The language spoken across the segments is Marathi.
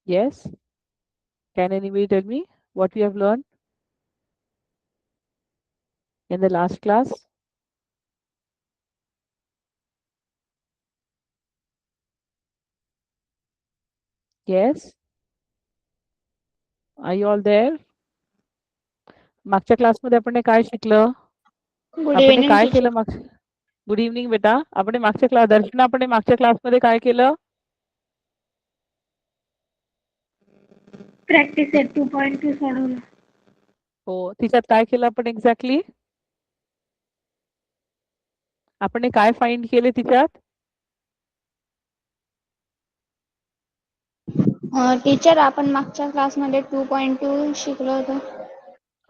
Yes. Can anybody tell me what we have learned in the last class? Yes. Are you all there? मागच्या क्लासमध्ये आपण काय शिकलं? गुड आपण इव्हनिंग काय टीचर. केलं मागच्या? गुड इव्हनिंग बेटा. आपण मागच्या क्लास दर्शना आपण मागच्या क्लासमध्ये काय केलं? प्रॅक्टिस सेट 2.2 सोडवलं. हो, तिच्यात काय केलं आपण एक्झॅक्टली? आपण काय फाइंड केले तिच्यात? टीचर आपण मागच्या क्लासमध्ये 2.2 शिकलो होतो.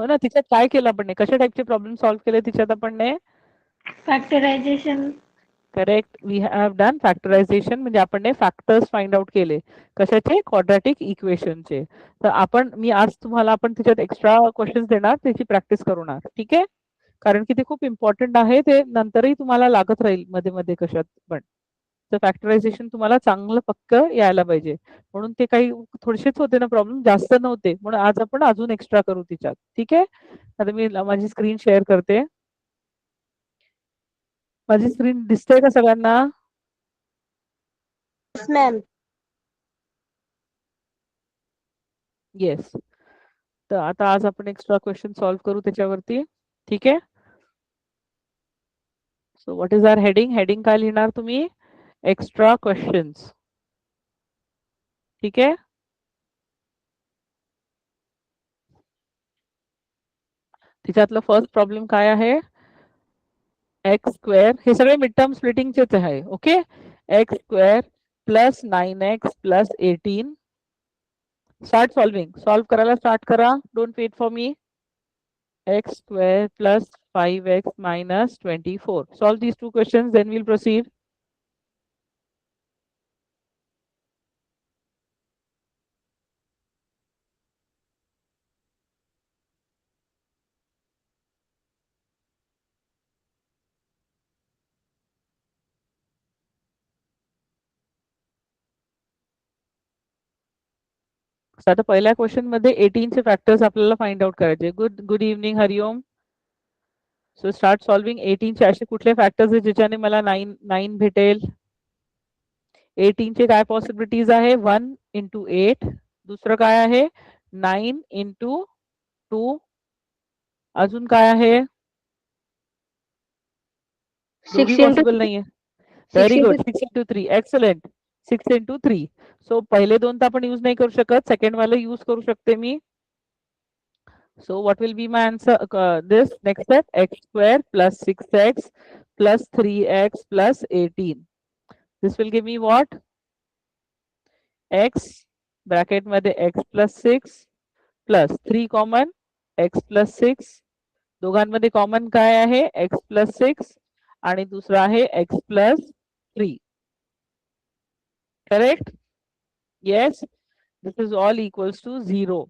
हो ना, तिच्यात काय केलं आपण? कशा टाइपचे प्रॉब्लेम सॉल्व्ह केले तिच्यात आपण? Factorisation. Correct. We have done factorisation, म्हणजे आपण फॅक्टर्स फाइंड आउट केले. कशाचे? क्वाड्रॅटिक इक्वेशनचे. तर मी आज तुम्हाला आपण त्याच्यात एक्स्ट्रा क्वेश्चन्स देणार, त्याची प्रॅक्टिस करणार. ठीक आहे? कारण की ते खूप इम्पॉर्टंट आहे. ते नंतरही तुम्हाला लागत राहील मध्ये मध्ये कशात पण. तर फॅक्टरायझेशन तुम्हाला चांगलं पक्क यायला पाहिजे. म्हणून ते काही थोडेसेच होते ना प्रॉब्लेम, जास्त नव्हते. म्हणून आज आपण अजून एक्स्ट्रा करू तिच्यात. ठीक आहे? आता मी माझी स्क्रीन शेअर करते. माझी स्क्रीन दिसते का सगळ्यांना? मॅम. येस. तर आता आज आपण एक्स्ट्रा क्वेश्चन सॉल्व्ह करू त्याच्यावरती. ठीक आहे? So what is our heading? Heading काय लिहिणार तुम्ही? Extra questions. ठीक आहे? तिच्यातलं फर्स्ट प्रॉब्लेम काय आहे? X square. हे सगळे मिड टर्म स्प्लिटिंगचेच आहे. Okay. X square plus 9x plus 18. Start solving. Solve करायला स्टार्ट करा. Don't wait for me. x square plus 5x minus 24. Solve these two questions, then we'll proceed. So आता पहिल्या क्वेश्चन मध्ये 18 चे फॅक्टर्स आपल्याला फाइंड आउट करायचे. Good evening Hariom. So start solving. 18 चे असे कुठले फॅक्टर्स आहेत ज्याच्याने मला 9 भेटेल? 18 चे काय पॉसिबिलिटीज आहे? 1 into 8. दुसरं काय आहे? 9 into 2. अजून काय आहे? दोघी 6 into पॉसिबल नाहीये. 6 very into good. 6 into 3. Excellent. 6 into 3. So पहिले दोन तर आपण यूज नाही करू शकत. सेकंड वाला यूज करू शकते मी. So what will be my answer? This next step, x square plus 6x plus 3x plus 18. This will give me what? X bracket मध्ये x plus 6 plus 3 common x plus 6. दोघांमध्ये कॉमन काय आहे? x plus 6 आणि दुसरा आहे x plus 3. Correct? Yes. This is all equals to 0.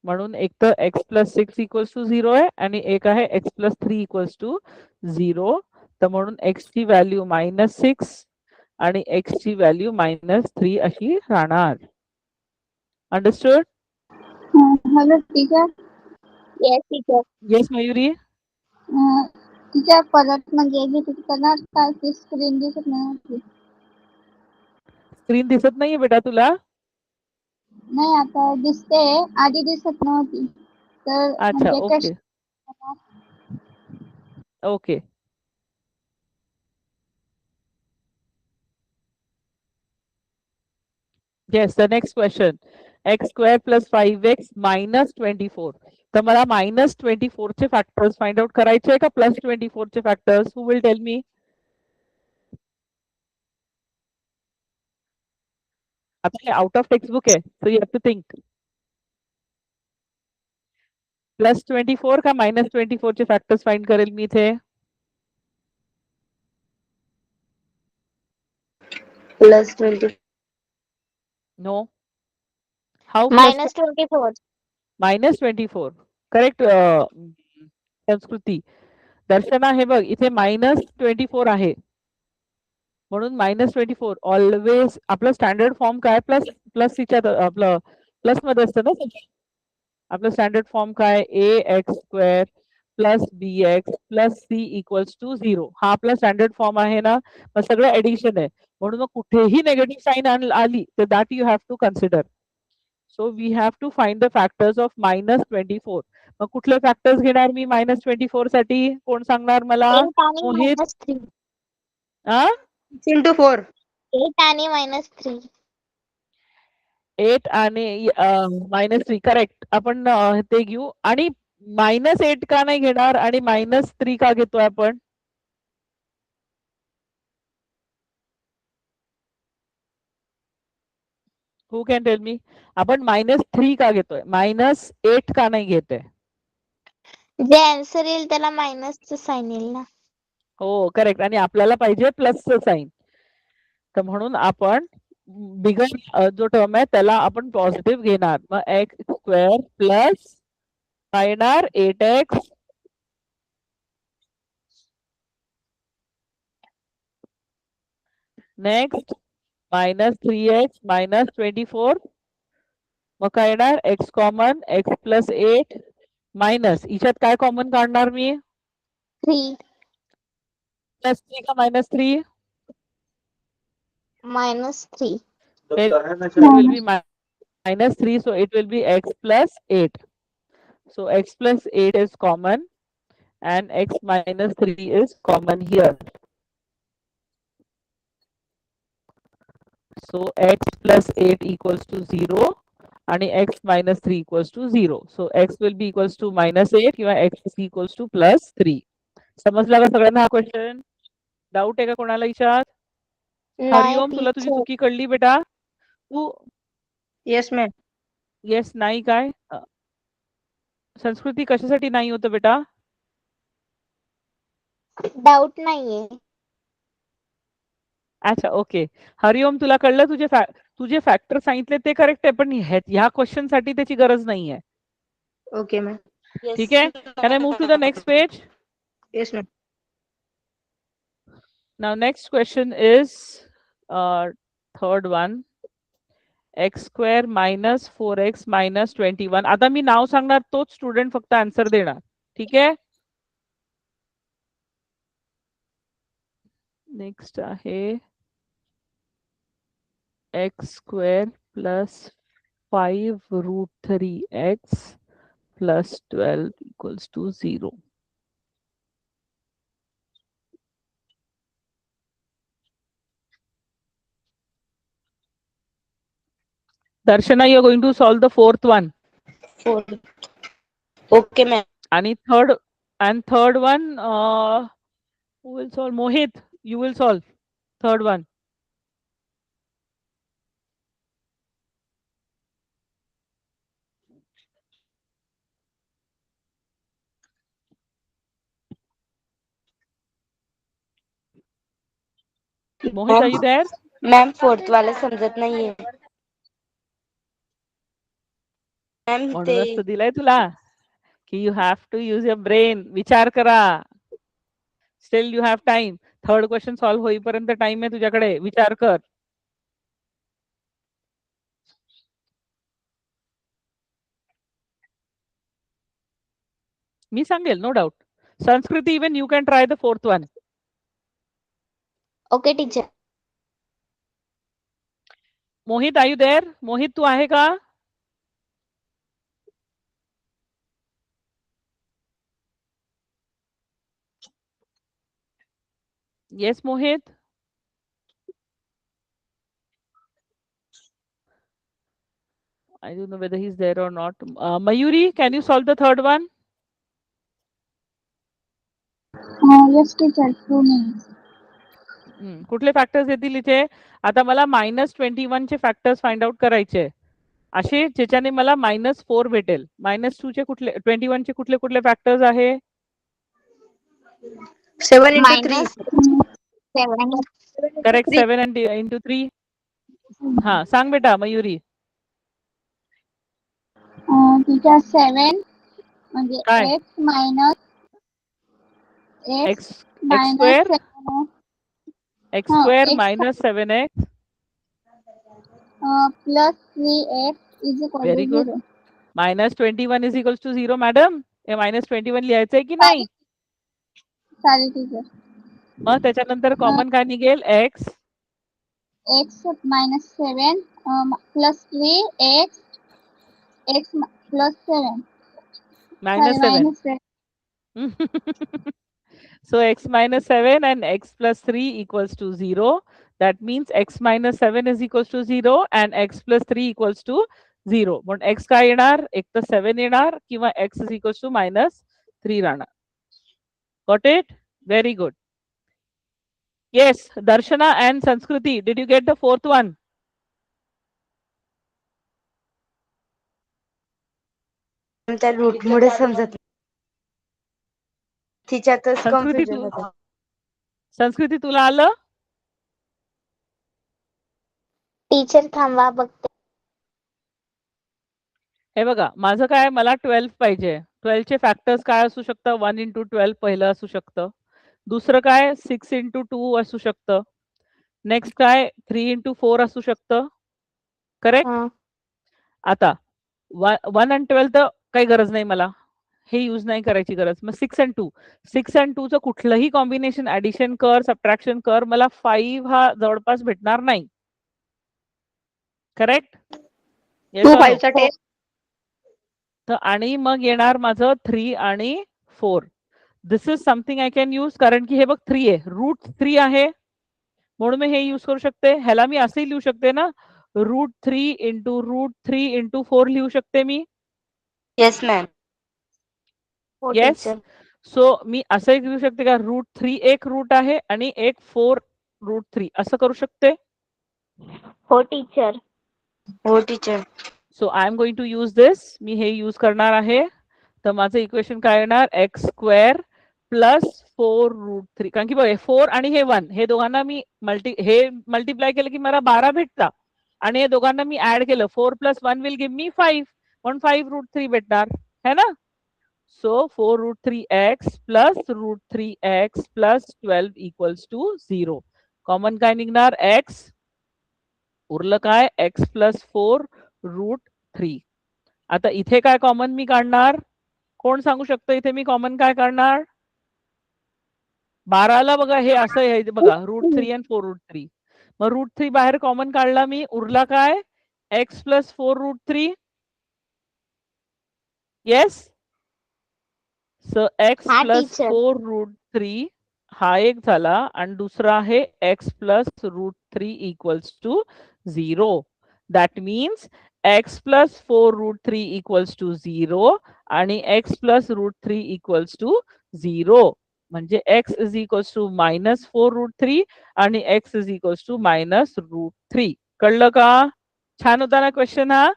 म्हणून एक तर x प्लस 6 इक्वल्स टू 0 आहे आणि एक आहे x प्लस 3 इक्वल्स टू 0. तर म्हणून x ची व्हॅल्यू -6 आणि x ची व्हॅल्यू -3 अशी राहणार. Understood? Hello teacher. yes teacher. Yes Mayuri. Teacher परत म्हणजे एक्झिक्यूट करणार का? ती स्क्रीन दिसत नाही. स्क्रीन दिसत नाहीये बेटा तुला? नाही आता दिसते, आधी दिसत नव्हती. तर अच्छा, म्हणजे okay okay. Yes, the next question. x square plus 5x minus 24. तर मला -24 चे फॅक्टर्स फाइंड आउट करायचे का +24 चे factors? Who will tell me? आता हे आउट ऑफ टेक्स्ट बुक आहे, so you have to think. +24 का -24 चे फॅक्टर्स फाइंड करेल मी इथे? Plus 20. No. How plus? -24. -24. Correct. Sanskruti. Darshana हे बघ, इथे -24 आहे. म्हणून -24 ऑलवेज आपलं स्टँडर्ड फॉर्म काय प्लस प्लस तिच्यात आपलं प्लस मध्ये असतं ना आपलं स्टँडर्ड फॉर्म काय ax² plus bx plus c equals to 0 हा आपला स्टँडर्ड फॉर्म आहे ना मग सगळं ऍडिशन आहे म्हणून मग कुठेही नेगेटिव्ह साईन आली तर that you have to consider so we have to find the factors of -24 मग कुठले फॅक्टर्स घेणार मी -24 साठी कोण सांगणार मला 8 आणि मोहित -3. आ 6 into 4. 8 आणि -3. 8 आणि -3 करेक्ट आपण ते घेऊ आणि -8 का नाही घेणार आणि -3 का घेतोय आपण हू कॅन टेल मी आपण -3 का घेतोय -8 का नाही घेतोय जे आन्सर येईल त्याला मायनसचं साइन येईल ना. हो करेक्ट आणि आपल्याला पाहिजे प्लसचं साइन तर म्हणून आपण बिगर जो टर्म आहे त्याला आपण पॉझिटिव्ह घेणार मग x² प्लस काय येणार 8x नेक्स्ट -3x -24 मग काय येणार x common x plus 8 minus हिच्यात काय कॉमन काढणार मी 3 +3 का -3 -3. it will be -3 so it will be x plus 8 so x plus 8 is common and x minus 3 is common here so x plus 8 equals to 0 and x minus 3 equals to 0 so x will be equals to -8 किंवा x is equals to +3 समजला का सगळ्यांना हा क्वेश्चन डाऊट आहे का कोणाला विचार नाही हरिओम तुला तुझी टीचर. चुकी कळली बेटा तू येस मॅम. येस नाही काय संस्कृती कशासाठी नाही होतं बेटा डाऊट नाहीये. अच्छा ओके हरिओम तुला कळलं तुझे फॅक्टर सांगितले ते करेक्ट आहे पण ह्या क्वेश्चन साठी त्याची गरज नाहीये ओके मॅम. ठीक है can I move to the next page yes ma'am. Now next question is third one x² - 4x - 21 आता मी नाव सांगणार तोच स्टुडंट फक्त आन्सर देणार ठीक आहे नेक्स्ट आहे x² + 5√3x + 12 equals to 0 Darshana, you are going to solve the fourth one. 4. Okay ma'am. And third one, who will solve? Mohit, you will solve third one. Mohit, are you there? Ma'am fourth वाला समजत नाहीये. मॅम ते म्हणूनच तर दिलाय तुला की you have to use your brain. विचार करा. Still you have time. Third question solve होईपर्यंत टाइम आहे तुझ्याकडे विचार कर मी सांगेल no doubt Sanskriti even you can try the fourth one okay teacher. Mohit are you there Mohit तू आहे का yes Mohit I don't know whether he's there or not. Mayuri, can you solve the third one? Yes, teacher. 2 minutes. कुठले फॅक्टर्स येतील इथे आता मला -21 चे फॅक्टर्स फाइंड आउट करायचे असे ज्याच्याने मला -4 भेटेल -2 चे कुठले 21 चे कुठले कुठले फॅक्टर्स आहे 7 into 3. 7. करेक्ट 7 into 3 हा सांग बेटा मयुरी टीचर 7 म्हणजे काय x minus x square x हाँ, square x minus 7x. Plus 3x is equal very to good. 0. -21 is equals to 0. Madam हे -21 लिहायचंय की नाही? सारी टीचर. मग त्याच्यानंतर कॉमन काय निघेल? x x -7 plus 3x x plus 7 -7. So x minus 7 and x plus 3 equals to 0. That means x minus 7 is equals to 0 and x plus 3 equals to 0. पण x काय येणार? एक तर 7 येणार किंवा x is equals to -3 राहणार. Got it? Very good. Yes, Darshana and Sanskriti, did you get the fourth one? त्या रूट मुळे समजत तिच्यातच संस्कृती कन्फ्युजन तू होतं. संस्कृती तुला आलं? टीचर थांबा बघते. हे बघा माझं काय मला 12 पाहिजे. 12 चे फॅक्टर्स काय असू शकतं? 1 into 12 पहिलं असू शकतं. दुसरं काय 6 into 2 असू शकतं. नेक्स्ट काय 3 into 4 असू शकतं. करेक्ट? हा. आता 1 and 12 तर काही गरज नाही मला. हे यूज नाही करायची गरज. मग 6 and 2. 6 and 2 चं कुठलंही कॉम्बिनेशन ऍडिशन कर, सबट्रॅक्शन कर, मला 5 हा जवळपास भेटणार नाही. करेक्ट? 2 5 चा 10. तर आणि मग येणार माझं 3 आणि 4. This is something I can use, कारण की हे बघ 3 आहे, रूट 3 आहे म्हणून मी हे यूज करू शकते. ह्याला मी असंही लिहू शकते ना, √3 इंटू √3 इंटू 4 लिहू शकते मी. Yes ma'am. हो येस. टीचर. सो मी असंही लिहू शकते का √3 एक रूट आहे आणि एक 4 √3 असं करू शकते. हो टीचर. हो teacher. So I am going to use this. मी हे यूज करणार आहे. तर माझं इक्वेशन काय येणार? X square plus 4√3. कारण की बघा 4 आणि हे 1 हे दोघांना मी मल्टिप्लाय केलं की मला 12 भेटतात आणि हे दोघांना मी ऍड केलं 4 + 1 विल गिव्ह मी 5 म्हणून 5√3 भेटणार है ना. So 4√3x plus √3x plus 12 equals to 0. Common काय निघणार? x. उरलं काय? x plus 4√3. आता इथे काय कॉमन मी काढणार? कोण सांगू शकतो इथे मी कॉमन काय काढणार? 12ला बघा हे असं आहे बघा √3 आणि 4√3. मग √3 बाहेर कॉमन काढला मी, उरला काय? x plus 4√3. Yes. So x हा प्लस टीचर. 4√3 हा एक झाला आणि दुसरा आहे x plus √3 equals to 0. That means x plus 4√3 equals to 0 आणि x प्लस √3 इक्वल्स टू 0. म्हणजे x इज इक्वल्स टू -4√3 आणि x इज इक्वल्स टू -√3. कळलं का? छान होता ना क्वेश्चन हा?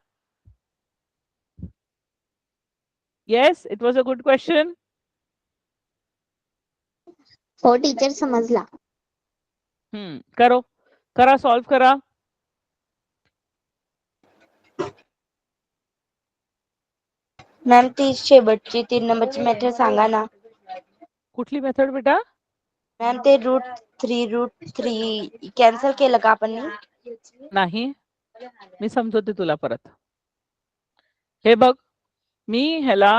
Yes, it was a good question. हो टीचर समजला. करो, करा, सॉल्व करा. मॅम ती शेवटची 3 नंबरची मेथड सांगा ना. कुठली मेथड बेटा? मॅम ते √3 कॅन्सल केलं का आपण? नाही, मी समजवते तुला परत. हे बघ, मी ह्याला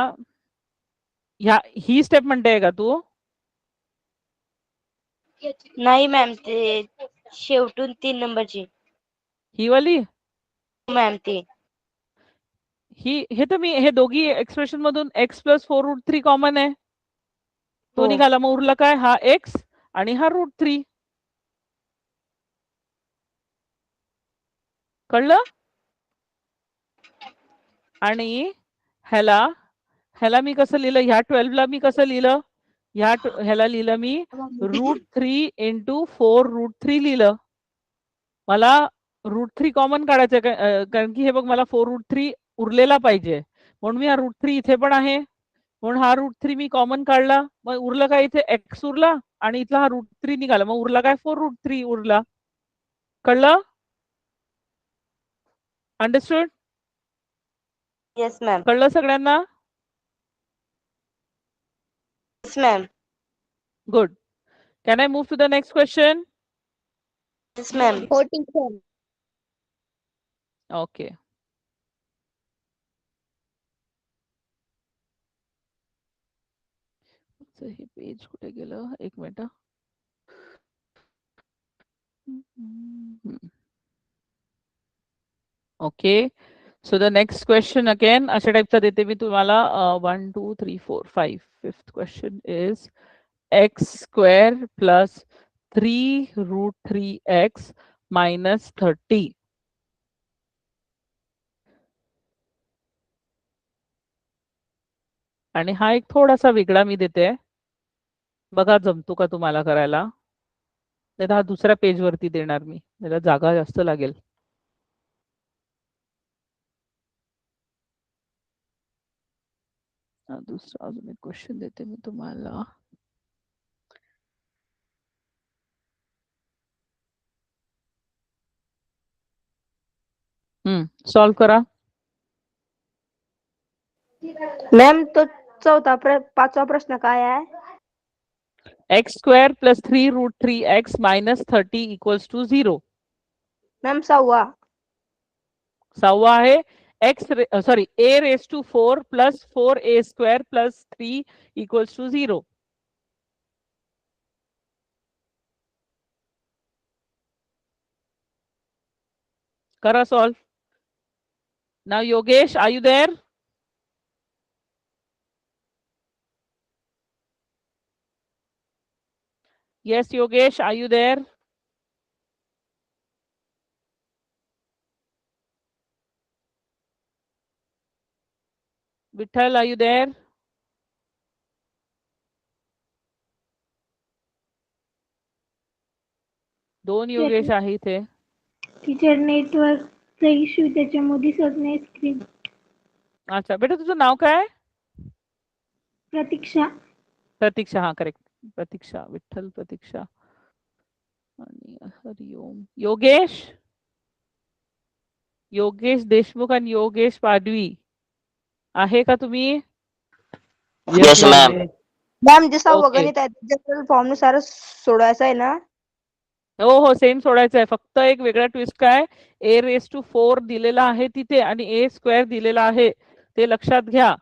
ही स्टेप म्हणते का तू? नाही मॅम, ते शेवटून 3 नंबरची ही वाली? मॅम ती हे तर मी हे दोघी एक्सप्रेशन मधून x प्लस 4√3 कॉमन आहे. तो हो. निघाला. मग उरला काय? हा x आणि हा √3. कळलं? आणि ह्याला मी कसं लिहिलं? ह्या 12 ला मी कसं लिहिलं? ह्याला लिहिलं मी √3 इंटू 4√3 लिहिलं. मला √3 कॉमन काढायचं कारण की हे बघ मला 4√3 उरलेला पाहिजे म्हणून मी हा √3 इथे पण आहे म्हणून हा √3 मी कॉमन काढला. मग उरलं काय? इथे x उरला आणि इथला हा √3 निघाला. मग उरला काय? 4√3 उरला. कळलं? अंडरस्टूड? Yes ma'am. कळलं सगळ्यांना? Yes ma'am. Good. Can I move to the next question? Yes ma'am. हो टीचर. ओके. हे पेज कुठे गेलं, एक minute. Okay, so the next question again अशा टाइपचा देते मी तुम्हाला. 1 2 3 4 5. Fifth question is x square plus 3√3x minus 30. आणि हा एक थोडासा वेगळा मी देते, बघा जमतो का तुम्हाला करायला. नाही हा दुसऱ्या पेज वरती देणार मी, त्याला जागा जास्त लागेल. दुसरा अजून एक क्वेश्चन देते मी तुम्हाला. सॉल्व करा. मॅम तो पाचवा प्रश्न काय आहे? X square plus 3√3x minus 30 equals to 0. Ma'am 6वा. 6वा आहे. a raise to 4 plus 4a square plus 3 equals to 0. करा solve. Now Yogesh, are you there? Yes, Yogesh, are you there? Vithal, are you there? दोन योगेश आहे इथे. टीचर नेटवर्कचा इश्यू त्याच्यामध्ये दिसत नाही स्क्रीन. अच्छा बेटा, तुझं नाव काय? प्रतीक्षा. प्रतीक्षा, हा करेक्ट. प्रतीक्षा, विठ्ठल प्रतीक्षा आणि हरिओम. योगेश, योगेश देशमुख आणि योगेश पाडवी आहे का तुम्ही? Yes ma'am. मॅम जे 6वा Okay. गणित आहे जनरल फॉर्म नुसारच सोडवायचं आहे ना? हो हो, सेम सोडायचं आहे. फक्त एक वेगळा ट्विस्ट काय, a रेस टू 4 दिलेला आहे तिथे आणि a स्क्वेअर दिलेला आहे, ते लक्षात घ्या.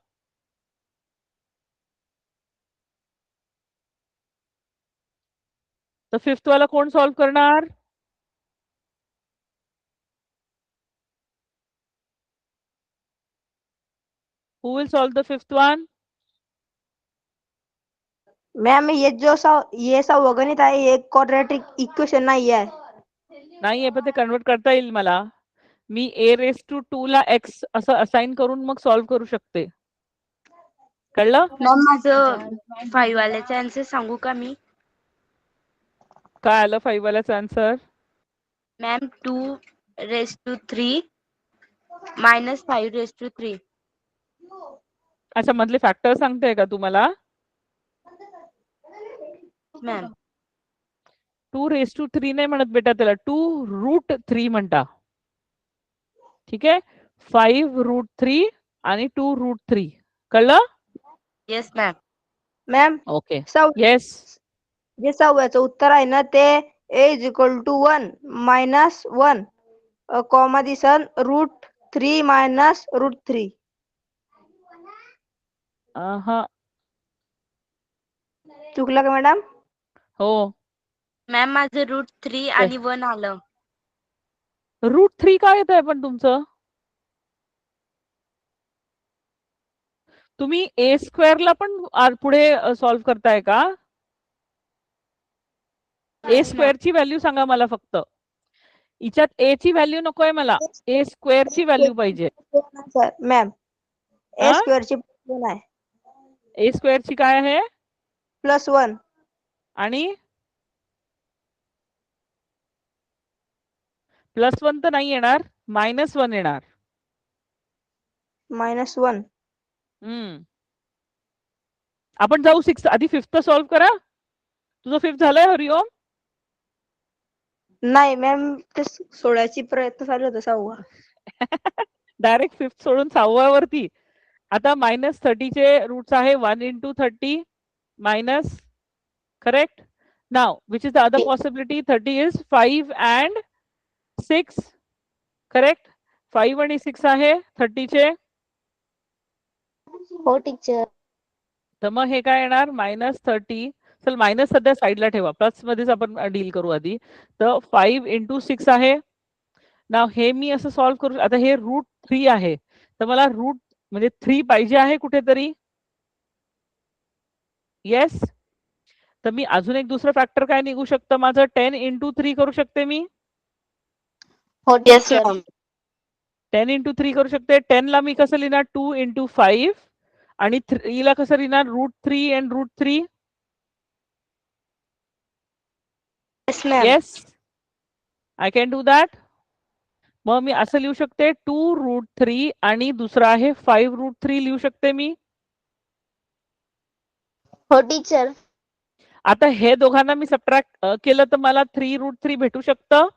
तर फिफ्थ वाला कोण सॉल्व करणार? Who will solve the fifth one? Ma'am ये 6वा गणित आहे एक क्वाड्रॅटिक इक्वेशन नाही आहे. नाहीये, पण ते कन्वर्ट करता येईल मला. मी a रेस टू 2 ला x असं असाइन करून मग सॉल्व करू शकते. कळलं? मॅम माझं 5 वाल्याचा आन्सर सांगू का मी? काय आलं 5 वाल्याचा आन्सर? Ma'am 2⁻³ minus 5⁻³. अच्छा, मधले फॅक्टर सांगते का तुम्हाला? मॅम 2⁻³ नाही म्हणत बेटा, त्याला 2√3 म्हणता. ठीक आहे, 5√3 आणि 2√3. कळलं? Yes ma'am. Ma'am okay. Yes. जे 6व्याचं उत्तर आहे ना ते a = 1 - 1 कॉमा दिसन √3 - √3. हा, चुकलं का मॅडम? हो. मॅम माझं √3 आणि 1 आलं. √3 काय येत आहे पण तुमचं? तुम्ही a स्क्वेअरला पण पुढे सॉल्व करताय का? a स्क्वेअरची व्हॅल्यू सांगा मला फक्त. हिच्यात a ची व्हॅल्यू नकोय मला, a स्क्वेअरची व्हॅल्यू पाहिजे. मॅम a हा? स्क्वेअरची +1 आहे. a स्क्वेअरची काय आहे? +1. आणि +1 तर नाही येणार, -1 येणार. -1. आपण जाऊ 6. आधी 5th सॉल्व करा. तुझं 5th झालंय हरिओम? नाही मॅम, ते सोडायची प्रयत्न चालू होता 6वा. डायरेक्ट 5th सोडून 6व्या वरती. आता -30 चे रूट्स आहे 1 × 30 minus, correct. Now, which is the other possibility? 30 is 5 and 6. Correct? 5 आणि 6 आहे 30 चे. हो टीचर. तर मग हे काय येणार -30. चल मायनस सध्या साईडला ठेवा, प्लस मध्येच आपण डील करू आधी. तर 5 × 6 आहे. नाव हे मी असं सॉल्व्ह करू. आता हे √3 आहे, तर मला रूट म्हणजे 3 पाहिजे आहे कुठेतरी. येस. तर मी अजून एक दुसरं फॅक्टर काय निघू शकतं माझं, 10 × 3 करू शकते मी. हो येस टीचर. मॅम. 10 × 3 करू शकते. 10 ला मी कसं लिहिणार 2 × 5 आणि 3 ला कसं लिहिणार √3 and √3. Yes ma'am. Yes, I can do that. मग मी असं लिहू शकते 2√3 आणि दुसरा आहे 5√3 लिहू शकते मी. हो टीचर. आता हे दोघांना मी सबट्रॅक्ट केलं तर मला 3√3 भेटू शकतं.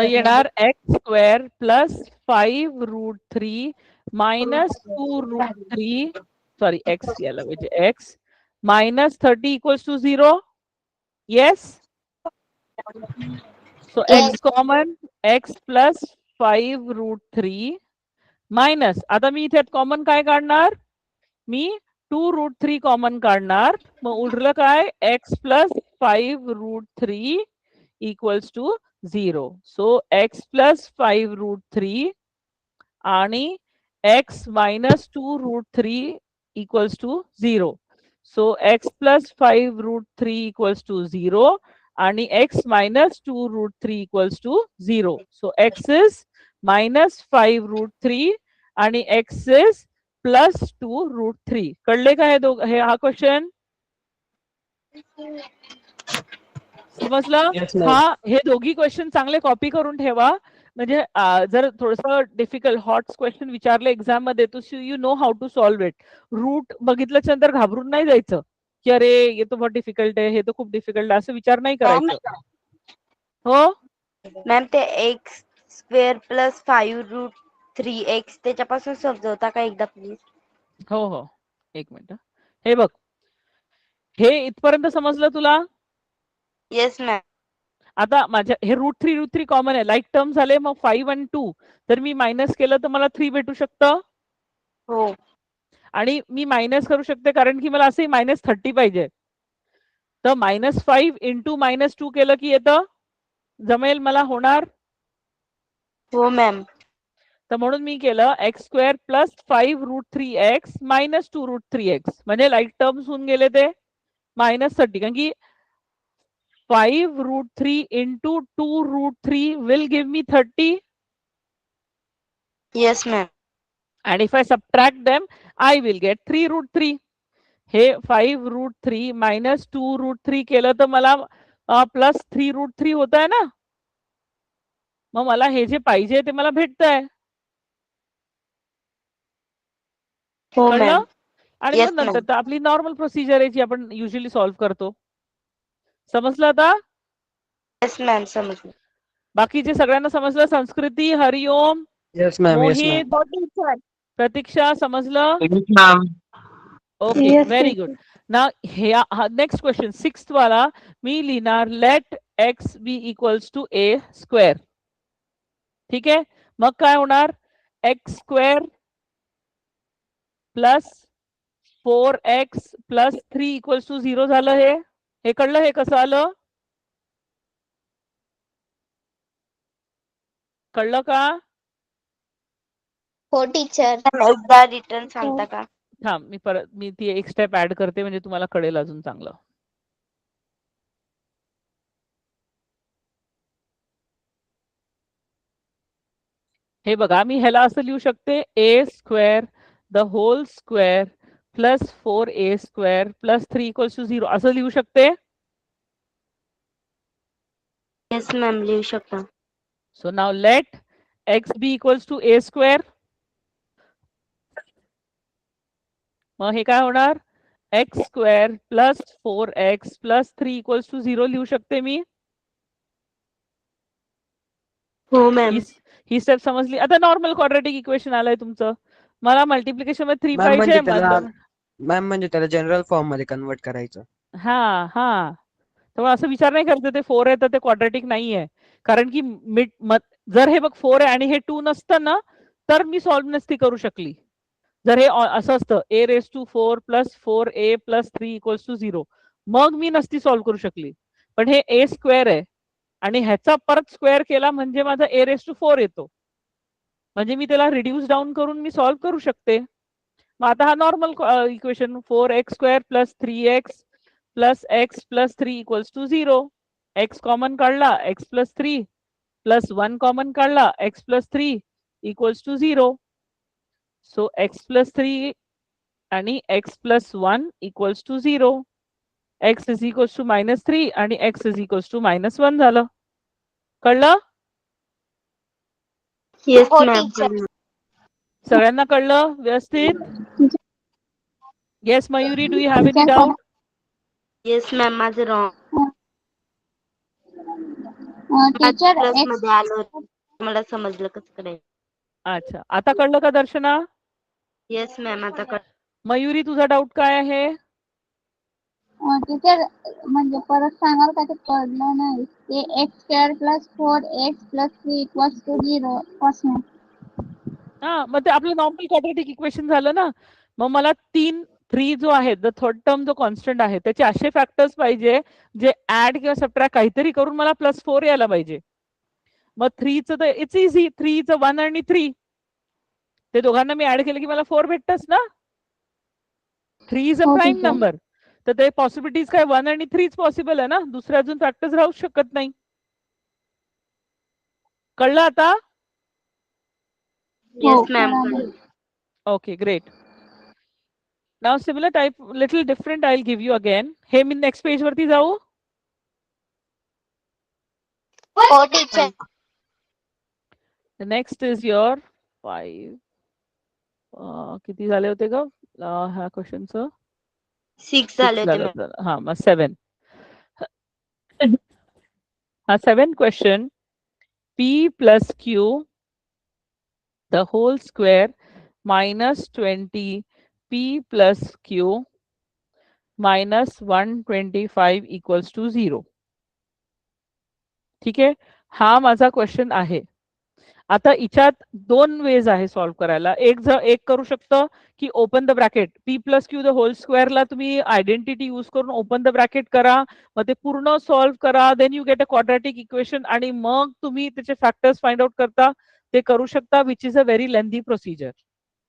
येणार x² + 5√3 - 2√3 सॉरी x याला म्हणजे x -30 = 0. Yes. So Yes. x common, x plus 5√3 minus, आता मी इथे कॉमन काय काढणार, मी 2√3 कॉमन काढणार. मग उरलं काय x plus 5√3 = 0. So x plus 5√3 आणि x minus 2√3 = 0. So x plus 5√3 = 0 आणि x minus 2√3 = 0. So x is -5√3 आणि x is +2√3. कळले का हे हा क्वेश्चन? समजलं? हा, हे दोघी क्वेश्चन चांगले कॉपी करून ठेवा. म्हणजे जर थोडंसं डिफिकल्ट हॉट क्वेश्चन विचारले एक्झाम मध्ये तो you know how to solve it. Root बघितल्याच्या नंतर घाबरून नाही जायचं की अरे हे तर बहुत डिफिकल्ट आहे, हे तर खूप डिफिकल्ट आहे, असं विचार नाही करायचं. हो मॅम ते x² + 5√3x त्याच्यापासून समजवता का एकदा प्लीज? हो हो, एक मिनिट. हे बघ, हे इथपर्यंत समजलं तुला? Yes ma'am. आता माझ्या हे √3 कॉमन आहे, लाईक टर्म झाले. मग 5 आणि 2 तर मी मायनस केलं तर मला 3 भेटू शकतं. हो. आणि मी मायनस करू शकते कारण की मला असे -30 पाहिजे. तर -5 × -2 केलं की येतं, जमेल मला, होणार. हो मॅम. तर म्हणून मी केलं x² + 5√3x - 2√3x म्हणजे लाईक टर्म्स होऊन गेले ते -30. कारण की 5√3 × 2√3 will give me 30. Yes ma'am. And if I subtract them, I will get 3√3. हे 5√3 - 2√3 केलं तर मला +3√3 होत आहे ना. मग मला हे जे पाहिजे ते मला भेटतंय. हो कळलं? मॅम. आणि Yes, मग नंतर ma'am. तर आपली नॉर्मल प्रोसिजर आहे जी आपण युजली सॉल्व्ह करतो. समजलं आता? येस मॅम, समजलं. बाकीचे सगळ्यांना समजलं? संस्कृती, हरिओम, Yes, ma'am. Yes, Mohit, ma'am. प्रतीक्षा, समजलं? Yes, ma'am. Okay, Yes, very teacher. Good. ना हे नेक्स्ट क्वेश्चन 6th वाला मी लिहिणार let x be equals to a². ठीक आहे. मग काय होणार, x² + 4x + 3 = 0 झालं. हे कळलं? हे कसं आलं? कळलं का? हो टीचर. एकदा रिटर्न सांगता का? थांब, मी ती एक स्टेप ऍड करते म्हणजे तुम्हाला कळेल अजून चांगलं. हे बघा, मी ह्याला असं लिहू शकते a² the whole square + 4a² + 3 = 0 असं लिहू शकते. येस मॅम, लिहू शकता. So now let x be equals to a². मग हे काय होणार, x² + 4x + 3 = 0 लिहू शकते मी. हो मॅम. ही स्टेप समजली. आता नॉर्मल क्वाड्रॅटिक इक्वेशन आलंय तुमचं. मला मल्टिप्लिकेशन मध्ये 3 Ma'am, पाहिजे. म्हणजे त्याला मॅम म्हणजे त्याला जनरल फॉर्म मध्ये कन्वर्ट करायचं. हा हा तेव्हा असं विचार नाही करायचं ते 4 आहे तर ते क्वाड्रॅटिक नाहीये, कारण की जर हे बघ 4 आहे आणि हे 2 नसतं ना तर मी सॉल्व्ह नसती करू शकली. जर हे असं असतं a⁴ + 4a + 3 = 0 मग मी नसती सॉल्व्ह करू शकली. पण हे a² आहे आणि ह्याचा परत स्क्वेअर केला म्हणजे माझा a⁴ येतो, म्हणजे मी त्याला रिड्यूस डाऊन करून मी सॉल्व्ह करू शकते. मग आता हा normal equation 4x² + 3x + x + 3 = 0. x common काढला x + 3 + 1 कॉमन काढला x + 3 = 0. सो x + 3 आणि x + 1 = 0. x = -3 आणि x = -1 झालं. कळलं? येस हो मॅम. टीचर. सगळ्यांना कळलं व्यवस्थित? Yes Mayuri, do you have any teacher doubt? Yes ma'am, माझं रॉंग. टीचर प्लस एक्स मध्ये आलं होतं, मला समजलं कसं करायचं. अच्छा, आता कळलं का दर्शना? येस मॅम, आता मयुरी तुझा डाऊट काय आहे? टीचर म्हणजे परत सांगाल का, ते कळलं नाही. ते x² + 4x + 3 = 0 पासून. हा मग ते आपलं नॉर्मल क्वाड्रॅटिक इक्वेशन झालं ना. मग मला 3 जो आहे द थर्ड टर्म जो कॉन्स्टंट आहे त्याचे असे फॅक्टर्स पाहिजे जे ऍड किंवा सबट्रॅक्ट काहीतरी करून मला +4 यायला पाहिजे. मग 3चं तर इट्स इझी, 3चं 1 आणि 3 ते दोघांना मी ऍड केलं की मला 4 भेटतच ना. 3 इज अ हो प्राईम टीचर. नंबर, तर ते पॉसिबिलिटीज काय 1 आणि 3 पॉसिबल आहे ना, दुसरे अजून फॅक्टर्स राहू शकत नाही. कळलं आता? Yes ma'am. Okay, great. Now similar type, little different I'll give you again. हे मी next page वरती जाऊ? हो teacher. The next is your 5. किती झाले होते ग ह्या क्वेश्चनचं? 6 6 झाले होते मॅम. झालं. हा मग 7. हा 7 question. P + Q the whole square -20 P + Q -125 = 0. ठीक आहे, हा माझा क्वेश्चन आहे. आता इच्यात 2 वेज आहे सॉल्व्ह करायला. एक करू शकतं की open the bracket P + Q the whole स्क्वेअरला तुम्ही आयडेंटिटी यूज करून ओपन द ब्रॅकेट करा, मग ते पूर्ण सॉल्व्ह करा, then you get a quadratic equation आणि मग तुम्ही त्याचे फॅक्टर्स फाइंड आउट करता. ते करू शकता, which is a very lengthy procedure.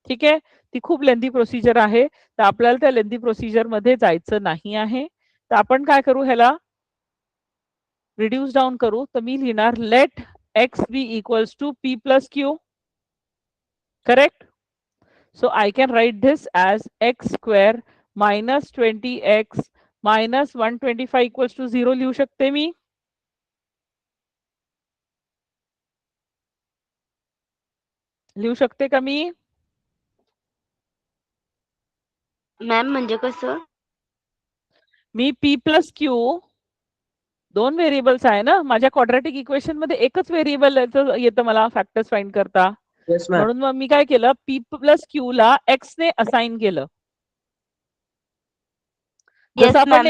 ठीक आहे, ती खूप लेंथी प्रोसिजर आहे, तर आपल्याला त्या लेंथी प्रोसिजर मध्ये जायचं नाही आहे. तर आपण काय करू, ह्याला रिड्यूस डाऊन करू. तर मी लिहिणार let x be equals to P + Q. Correct? So I can write this as x² - 20x - 125 = 0 लिहू शकते मी. लिहू शकते का मी? मॅम म्हणजे कसं? मी P + Q 2 व्हेरिएबल्स आहे ना माझ्या क्वाड्रॅटिक इक्वेशन मध्ये, एकच व्हेरिएबल येतं मला फॅक्टर्स फाइंड करता. Yes ma'am. म्हणून मग मी काय केलं, P + Q ला x ने असाइन केलं. येस मॅम,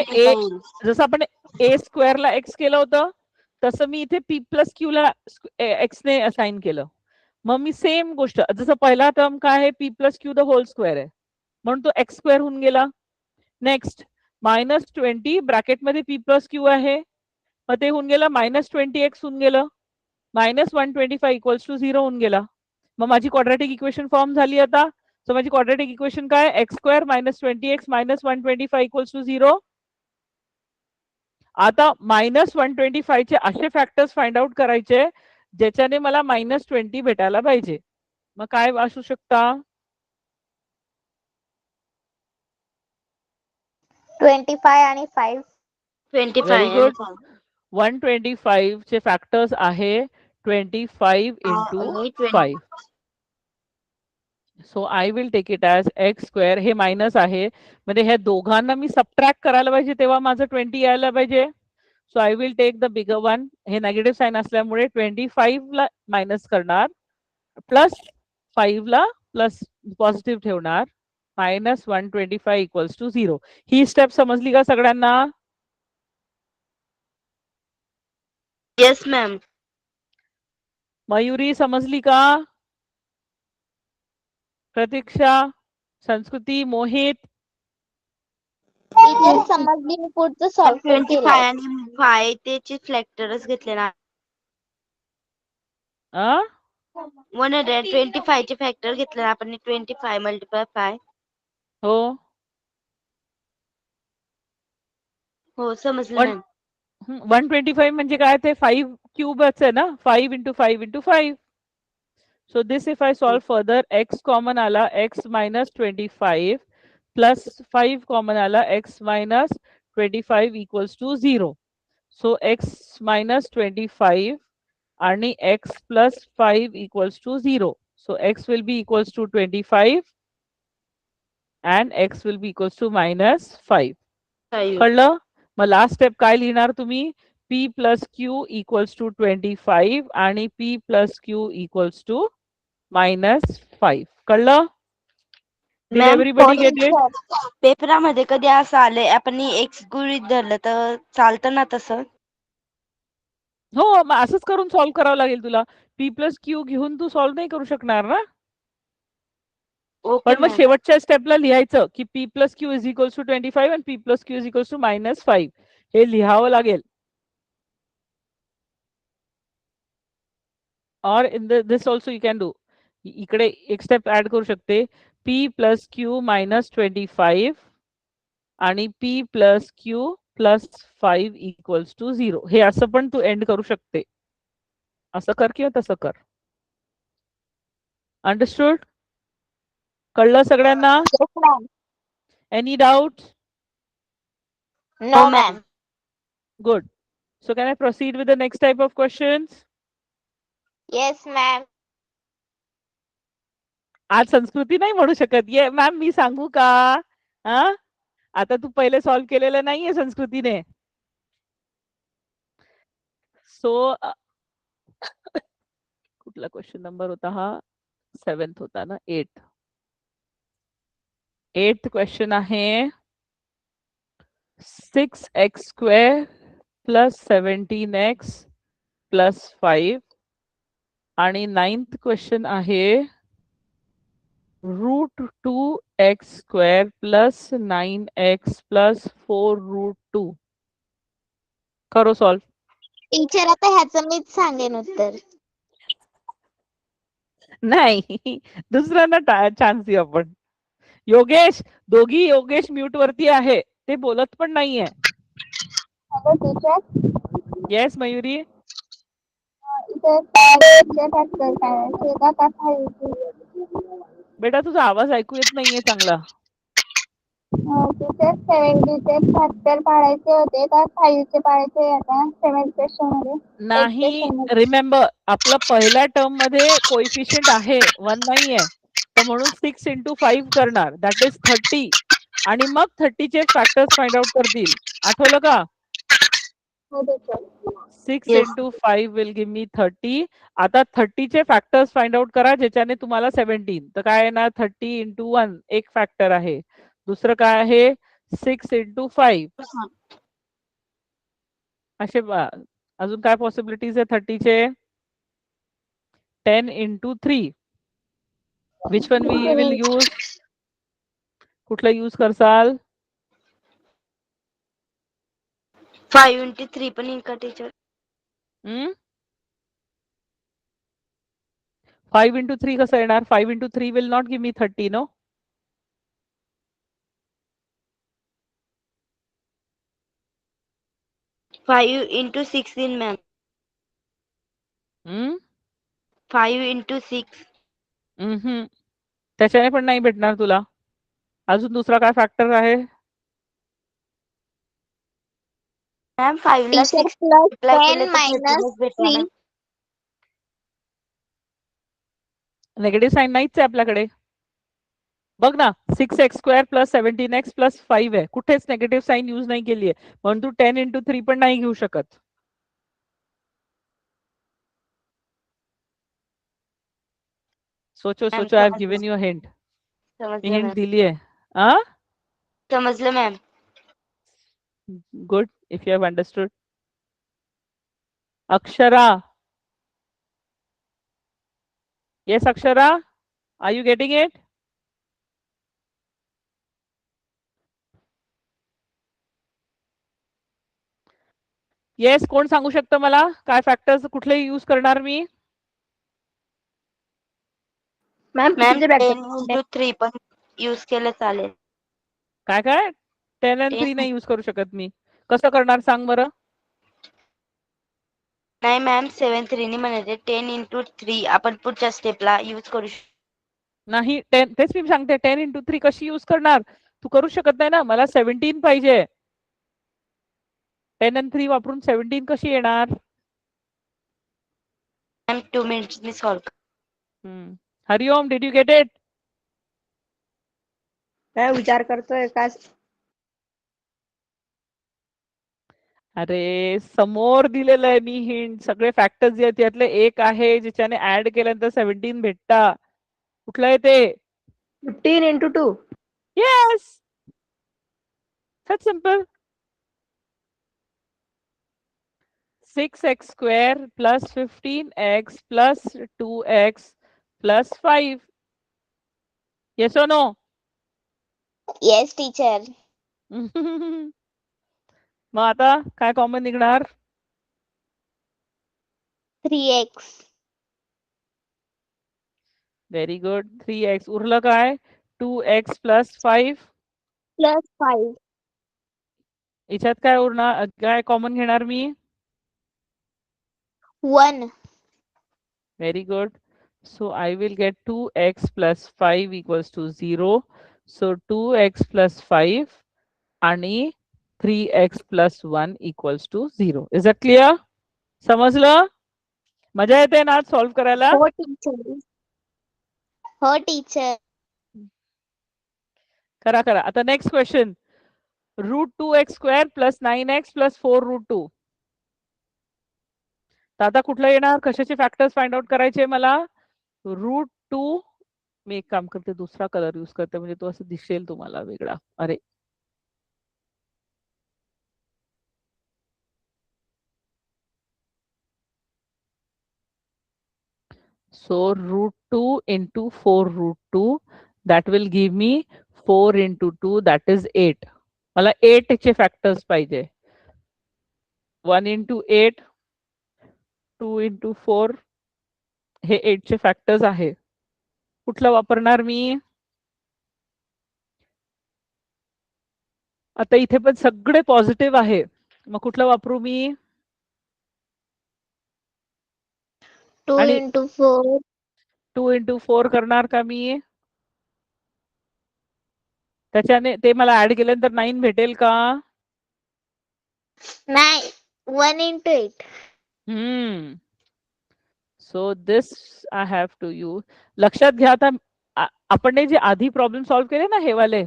जसं आपण a² ला x केलं होतं तसं मी इथे P + Q ला x ने असाइन केलं. मग मी सेम गोष्ट, जसं पहिला टर्म काय आहे P + Q the whole square आहे म्हणून तो x² होऊन गेला. नेक्स्ट -20 ब्रॅकेट मध्ये P + Q आहे, मग ते होऊन गेलं -20x होऊन गेलं, -125 = 0 होऊन गेला. मग माझी क्वाड्रॅटिक इक्वेशन फॉर्म झाली. आता सो माझी क्वाड्रॅटिक इक्वेशन काय, x² - 20x - 125 = 0. आता -125 चे असे फॅक्टर्स फाइंड आउट करायचे ज्याच्याने मला -20 भेटायला पाहिजे. मग काय असू शकता? 25 आणि 5. 25 व्हेरी आणि गुड. 125 चे फॅक्टर्स आहे 25 × 5. So I will take it as x². हे मायनस आहे म्हणजे ह्या दोघांना मी सबट्रॅक्ट करायला पाहिजे तेव्हा माझं 20 यायला पाहिजे. So I will take the bigger one. हे नेगेटिव्ह साइन असल्यामुळे 25 ला मायनस करणार, +5 ला प्लस पॉझिटिव्ह ठेवणार. Minus 125 equals to 0. ही स्टेप समजली का सगळ्यांना? Yes ma'am. मयुरी समजली का? प्रतीक्षा, संस्कृती, मोहित? टीचर समजली, मी पुढचं सॉल्व 25 केलंय. आणि 5 त्याचे फॅक्टरच घेतले ना. आ 125 चे फॅक्टर घेतले ना आपण. 25 मल्टिप्लाय 5. हो हो समजलं वन मॅम. 125 म्हणजे काय? ते 5 क्यूबच आहे ना. 5 into 5 into 5. So this if I solve further, x common आला x minus 25 plus 5 common आला x minus 25 equals to 0. So x minus 25 आणि x plus 5 equals to 0. So x will be equals to 25 and x will be equals to minus 5. कळलं? मग लास्ट स्टेप काय लिहिणार तुम्ही? p plus q equals to 25 आणि p plus q equals to minus 5. कळलं? Did ma'am everybody get it? पेपरामध्ये कधी असं आलंय आपण एक्स गृहीत धरलं तर चालतं ना तसं? हो, मग असंच करून सॉल्व्ह करावं लागेल तुला. p plus q घेऊन तू सॉल्व्ह नाही करू शकणार ना. ओके पण मग मॅम. शेवटच्या स्टेपला लिहायचं की p plus q is equals to 25 and p plus q is equals to minus 5. हे लिहावं लागेल. और in this also you can do. इकडे एक स्टेप ऍड करू शकते. p plus q minus 25 आणि p plus q plus 5 equals to 0. हे असं पण तू एंड करू शकते. असं कर किंवा तसं कर. अंडरस्टूड? कळलं सगळ्यांना? Any doubt? No ma'am. Good. So can I proceed with the next type of questions? Yes ma'am. आज संस्कृती नाही म्हणू शकत. ये मॅम मी सांगू का? हा आता तू पहिले सॉल्व्ह केलेलं नाहीये संस्कृतीने. सो कुठला क्वेश्चन नंबर होता हा? 7th होता ना. 8th क्वेश्चन आहे 6x square plus 17x plus 5 आणि 9th क्वेश्चन आहे √2x square plus 9x plus 4√2. करो सॉल्व. टीचर आता ह्याचं मीच सांगेन उत्तर. नाही दुसऱ्यांना चान्स देऊ आपण. योगेश, दोघी योगेश म्यूट वरती आहे. ते बोलत पण नाहीये. Hello teacher. येस मयुरी. इथे फॅक्टर काढायचे का फाईव्ह? बेटा तुझा आवाज ऐकू येत नाहीये चांगला. टीचर 70 चे फॅक्टर काढायचे होते का 5 चे काढायचे आता 7th क्वेश्चन मध्ये? नाही रिमेंबर आपला पहिल्या टर्म मध्ये कोइफिशियंट आहे 1 नाहीये. तर म्हणून 6 into 5 करणार. दॅट इज 30 आणि मग 30 चे फॅक्टर्स फाइंड आउट करतील. आठवलं का? 6 Yes. into 5 will give me 30. आता 30 चे फॅक्टर्स फाइंड आउट करा ज्याच्याने तुम्हाला 17. तर काय येणार? 30 into 1 एक फॅक्टर आहे. दुसरं काय आहे? 6 into 5. असे अजून काय पॉसिबिलिटीज आहे 30 चे? 10 into 3. Which one we will use? कुठलं यूज करसाल? 5 into 3 पण येईल का टीचर? 5 into 3 कसं येणार? 5 into 3 will not give me 30, no? Five into 16 ma'am. 5 into 6. त्याच्याने पण नाही भेटणार तुला. अजून दुसरा काय फॅक्टर आहे? मॅम 5 ला 6 प्लस अप्लाय 10 केलं तर मायनस 13च भेटणार 3. ना. नेगेटिव्ह साईन नाहीच आहे आपल्याकडे. बघ ना 6x square plus 17x plus 5 आहे. कुठेच नेगेटिव्ह साईन यूज नाही केली आहे. म्हणून तू 10 into 3 पण नाही घेऊ शकत. सोचो मॅम सोचो. I have given you a hint. समजलं हिंट मॅम. दिली आहे. हा समजलं ma'am. Good if you have understood. Akshara, yes Akshara, are you getting it? Yes, कोण सांगू शकतं मला काय फॅक्टर्स कुठले यूज करणार मी? मॅम मॅम कितीचे 10 फॅक्टर into 3 पण यूज केलं चालेल. काय काय 10 and 3 नाही यूज करू शकत मी. कसं करणार सांग बरं? नाही मॅम 7 3 ने म्हणायचे 10 into 3 आपण पुढच्या स्टेपला यूज करू नाही 10, तेच मी सांगते 10 into 3 कशी यूज करणार? तू करू शकत नाही ना, मला 17 पाहिजे. 10 and 3 वापरून 17 कशी येणार? Ma'am 2 minutes me solve. Hariom, did you get it? काय विचार करतोय काय? अरे समोर दिलेलं आहे मी हिंट. सगळे फॅक्टर्स जे आहेत त्यातले एक आहे ज्याच्याने ऍड केल्यानंतर 17 भेटता. कुठलं आहे ते? 15 into 2. Yes, such simple. 6x square plus 15x plus 2x plus 5. Yes or no? Yes teacher. मग आता काय कॉमन निघणार? 3x. Very good. 3x. उरलं काय? 2x plus 5. प्लस 5. याच्यात काय उरणार? काय कॉमन घेणार मी? 1. Very good. So I will get 2x plus 5 equals to 0. So 2x plus 5 आणि 3x plus 1 equals to 0. Is that clear? समजलं? मजा येते ना सॉल्व करायला? हो टीचर. हो टीचर. करा करा. आता next question. √2x square plus 9x plus 4√2. तर आता कुठलं येणार? कशाचे फॅक्टर्स फाइंड आउट करायचे मला? √2. मी एक काम करते, दुसरा कलर यूज करते म्हणजे तो असं दिसेल तुम्हाला वेगळा. अरे so √2 into 4√2 that will give me 4 into 2 that is 8. मला 8 चे फॅक्टर्स पाहिजे. 1 into 8, 2 into 4 हे 8 चे फॅक्टर्स आहे. कुठलं वापरणार मी? आता इथे पण सगळे पॉझिटिव्ह आहे, मग कुठलं वापरू मी? 2 आणि into 4. 2 into 4 करणार का मी? त्याच्याने ते मला ऍड केल्यानंतर 9 भेटेल का? नाही, 1 into 8. So this I have to use. लक्षात घ्या आता आपण जे आधी प्रॉब्लेम सॉल्व्ह केले ना हे वाले,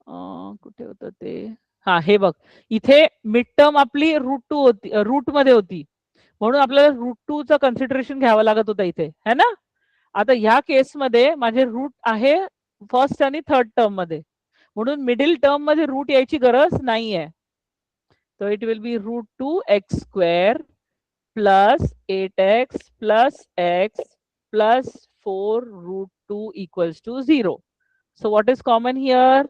कुठे होतं ते? हा हे बघ, इथे मिड टर्म आपली √2 होती, रूट मध्ये होती, म्हणून आपल्याला √2 चं कन्सिडरेशन घ्यावं लागत होतं इथे, है ना? आता ह्या केसमध्ये माझे रूट आहे फर्स्ट आणि थर्ड टर्म मध्ये, म्हणून मिडिल टर्म मध्ये रूट यायची गरज नाहीये. So it will be √2x square plus 8x plus x plus 4√2 equals to 0. So what is common here?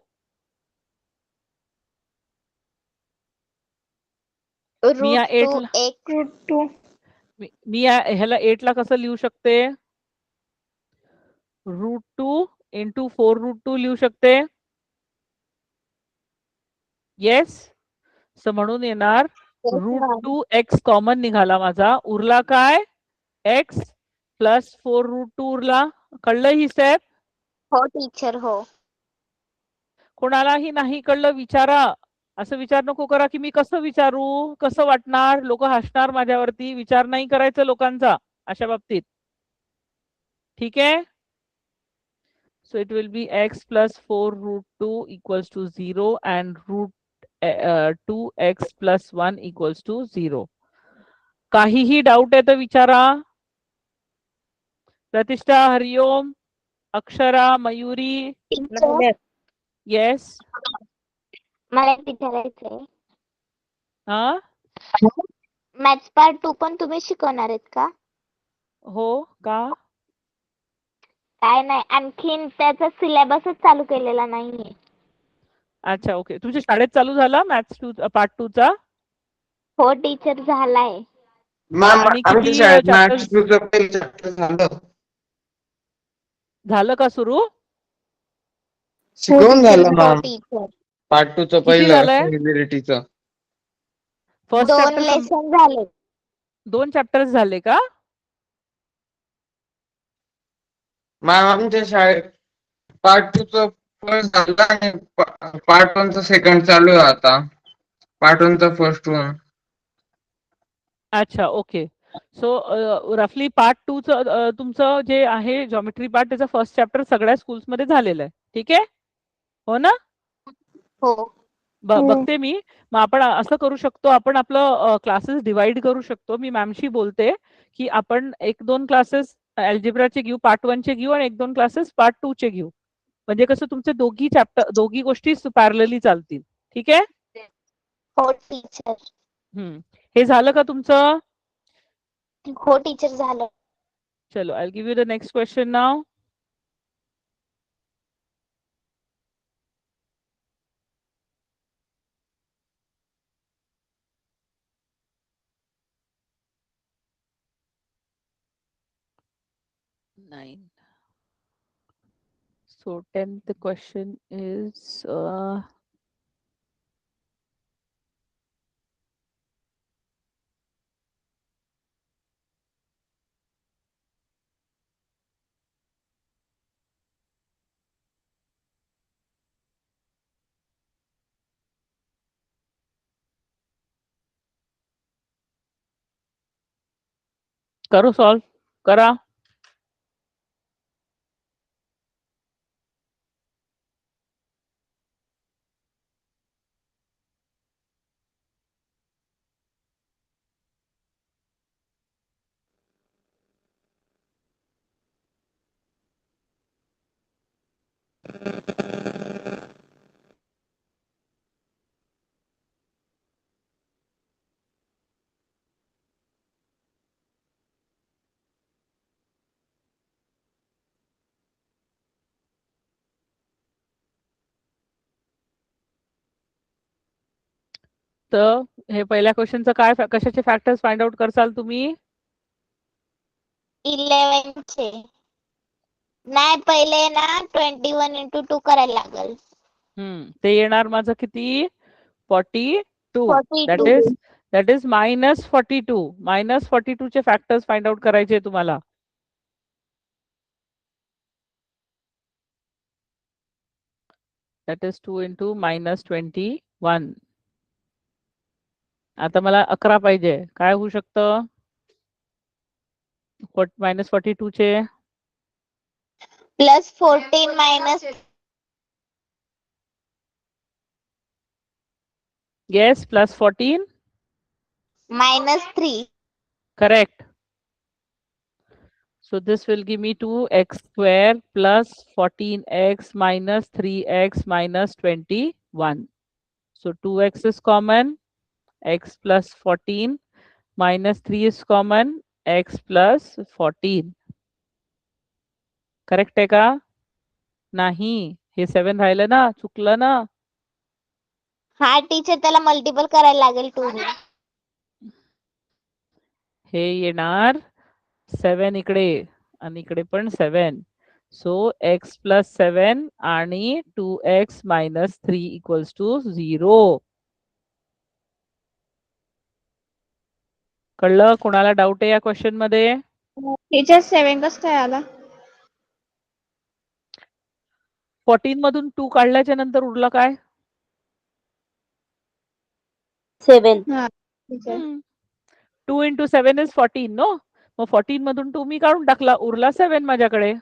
मी या 8 ला √2x. √2. मी ह्याला 8 ला कसं लिहू शकते? √2 into 4√2 लिहू शकते. येस. सो म्हणून येणार √2x कॉमन निघाला माझा. उरला काय? x प्लस 4√2 उरला. कळलं ही स्टेप? हो टीचर. हो. कोणालाही नाही कळलं विचारा. असं विचार नको करा की मी कसं विचारू, कसं वाटणार, लोक हसणार माझ्यावरती. विचार नाही करायचं लोकांचा अशा बाबतीत. ठीक आहे? So it will be x plus 4√2 equals to 0 and √2x plus 1 equals to 0. काहीही डाऊट आहे तर विचारा. प्रतिष्ठा, हरिओम, अक्षरा, मयुरी. टीचर. येस. मला एक विचारायचंय, हा मॅथ्स पार्ट 2 पण तुम्ही शिकवणार आहेत का? हो का? काय नाही, आणखीन त्याचा सिलेबसच चालू केलेला नाहीये. अच्छा ओके. तुमच्या शाळेत चालू झाला मॅथ्स 2 पार्ट 2 चा? हो टीचर झालाय. मॅम आणि आमच्या किती शाळेत चॅप्टर मॅथ्स 2चं पहिलं चॅप्टर झालं. झालं का सुरू? शिकवून झालं हो मॅम. टीचर. पार्ट 2चं किती पहिलं झालंय? सिंग्युलॅरिटीचं. फर्स्ट 2 चॅप्टर लेसन झाले. 2 चॅप्टर्स झाले का? मॅम आमच्या शाळेत पार्ट 2चं फर्स्ट झालं आणि पार्ट 1चं सेकंड चालू आहे आता. पार्ट 1चं फर्स्ट वन. अच्छा ओके. सो रफली पार्ट 2 चं तुमचं जे आहे जॉमेट्री पार्ट त्याचा फर्स्ट चॅप्टर सगळ्या स्कूल्समध्ये झालेलं आहे. ठीक आहे? हो ना? हो. बघते मी. मग आपण असं करू शकतो, आपण आपलं क्लासेस डिवाइड करू शकतो. मी मॅमशी बोलते की आपण 1-2 क्लासेस अल्जेब्राचे घेऊ, पार्ट 1 चे घेऊ आणि 1-2 क्लासेस पार्ट 2 चे घेऊ. म्हणजे कसं तुमचे दोघी गोष्टी पॅरलली चालतील. ठीक आहे? हो टीचर. हे झालं का तुमचं? हो टीचर झालं. चलो I give you the next question now. Nine. So 10th question is करो सॉल्व करा. तर हे पहिल्या क्वेश्चनचं काय कशाचे फॅक्टर्स फाइंड आउट करसाल तुम्ही? 11 चे. नाही पहिले ना 21 into 2 करायला लागल. ते येणार माझं किती? 42. 42. That is -42. -42 चे फॅक्टर्स फाइंड आउट करायचे तुम्हाला. That is 2 into -21. आता मला 11 पाहिजे. काय होऊ शकतं? -42 चे +14 minus yes +14 -3. correct. So this will give me 2x square plus 14x minus 3x minus 21. So 2x is common, x plus 14 minus 3 is common, x plus 14. Correct आहे का? नाही, हे 7 राहिलं ना, चुकलं ना. हा टीचर त्याला मल्टिपल करायला लागेल 2 ने. हे येणार 7 इकडे आणि इकडे पण 7. सो x plus 7 आणि 2x minus 3 equals to 0. कळलं? कोणाला डाऊट आहे या क्वेश्चन मध्ये? टीचर 7 कसं काय आला? 14 मधून 2 काढल्याच्या नंतर उरलं काय? 7. हा टीचर. 2 into 7 is 14 no? मग 14 मधून 2 मी काढून टाकला, उरला 7 माझ्याकडे.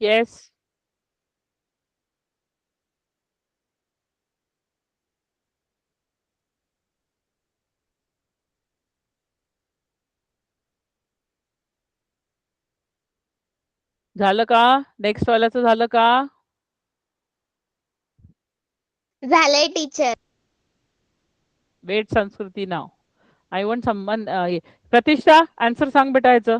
येस. झालं का? नेक्स्ट वाल्याचं झालं का? झालंय टीचर. वेट संस्कृती नाव. I want someone. Pratishtha answer सांग बेटा याचं.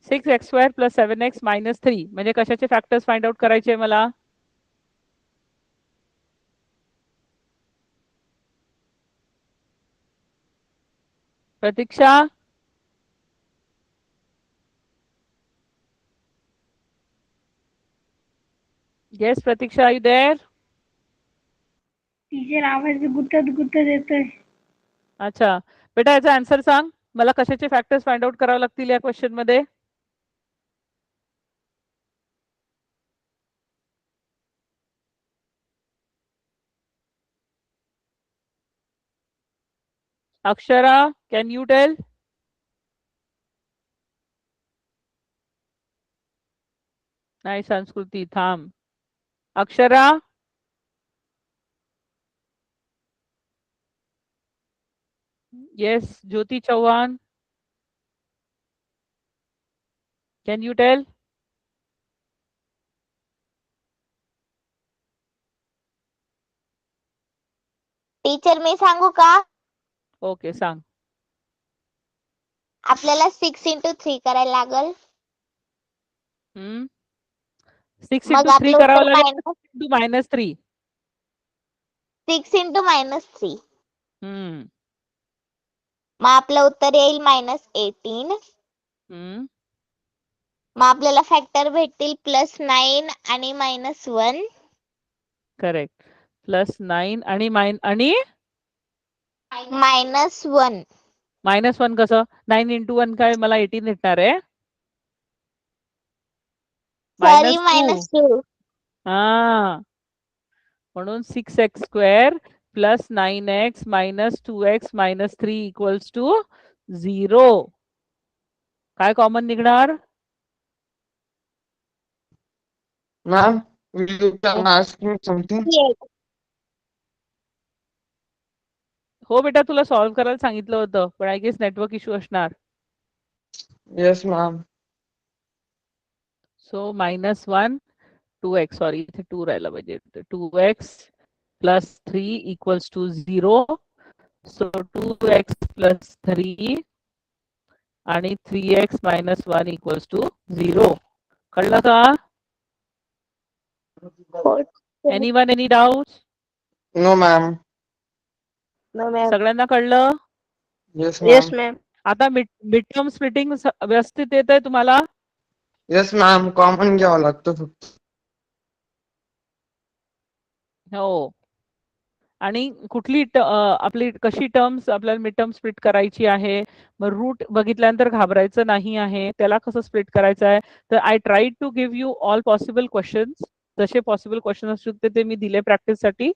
6x² + 7x - 3 म्हणजे कशाचे फॅक्टर्स फाइंड आउट करायचे मला? Pratiksha. Yes Pratiksha, are you there? Teacher आवाज गुतत येतोय. अच्छा बेटा याचा आन्सर सांग मला. कशाचे फॅक्टर्स फाइंड आउट करावे लागतील या क्वेश्चन मध्ये? Akshara, can you tell? नाही संस्कृती थांब. Akshara. Yes Jyoti Chavan, can you tell? Teacher मी सांगू का? ओके सांग. आपल्याला 6 × 3 करायला लागल. 6 मग × 3 आपलं करावं उत्तर लागेल. -3. 6 × -3. हम्म. मग आपलं उत्तर येईल -18. हम्म. मग आपल्याला फॅक्टर भेटतील +9 आणि -1. करेक्ट. +9 आणि आणि -1. -1 कसं? 9 × 1 काय मला 18 भेटणार आहे. सॉरी -2. -2. हा म्हणून 6x² + 9x - 2x - 3 = 0. काय कॉमन निघणार? Ma'am, you can ask me something? हो बेटा तुला सॉल्व्ह करायला सांगितलं होतं पण आय गेस नेटवर्क इश्यू असणार. Yes, ma'am. So -1 2x, sorry इथे 2 राहिला पाहिजे. 2x + 3 = 0. सो 2x + 3 आणि 3x - 1 = 0. कळलं का? Anyone any doubt? No, ma'am. No ma'am. सगळ्यांना कळलं? Yes, yes ma'am. मॅम. आता मिड टर्म स्प्लिटिंग व्यवस्थित येत आहे तुम्हाला? Yes, ma'am. Common घ्यावं लागतं फक्त. हो. आणि कुठली आपली कशी टर्म्स आपल्याला मिड टर्म स्प्लिट करायची आहे? मग रूट बघितल्यानंतर घाबरायचं नाही आहे. त्याला कसं स्प्लिट करायचं आहे? तर I try to give you all possible questions. जसे पॉसिबल क्वेश्चन असू शकते ते मी दिले प्रॅक्टिससाठी.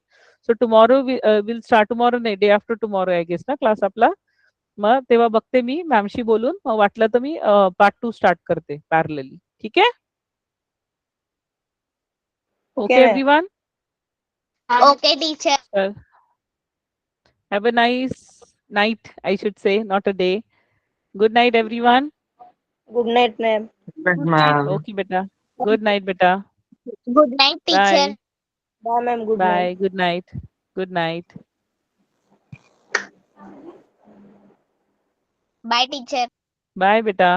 So tomorrow will start tomorrow नाही day after tomorrow I guess ना क्लास आपला. मग तेव्हा बघते मी मॅमशी बोलून. मग वाटलं तर मी पार्ट 2 स्टार्ट करते पॅरलली. ठीक आहे? Okay ma'am. Everyone. Okay teacher. Have a nice night, I should say, not a day. Good night, everyone. Good night ma'am. Yes, ma'am. Okay, beta. Good night, beta. Good night teacher. Bye. Bye ma'am. Good night. Bye. Good night. Good night. Bye teacher. Bye, beta.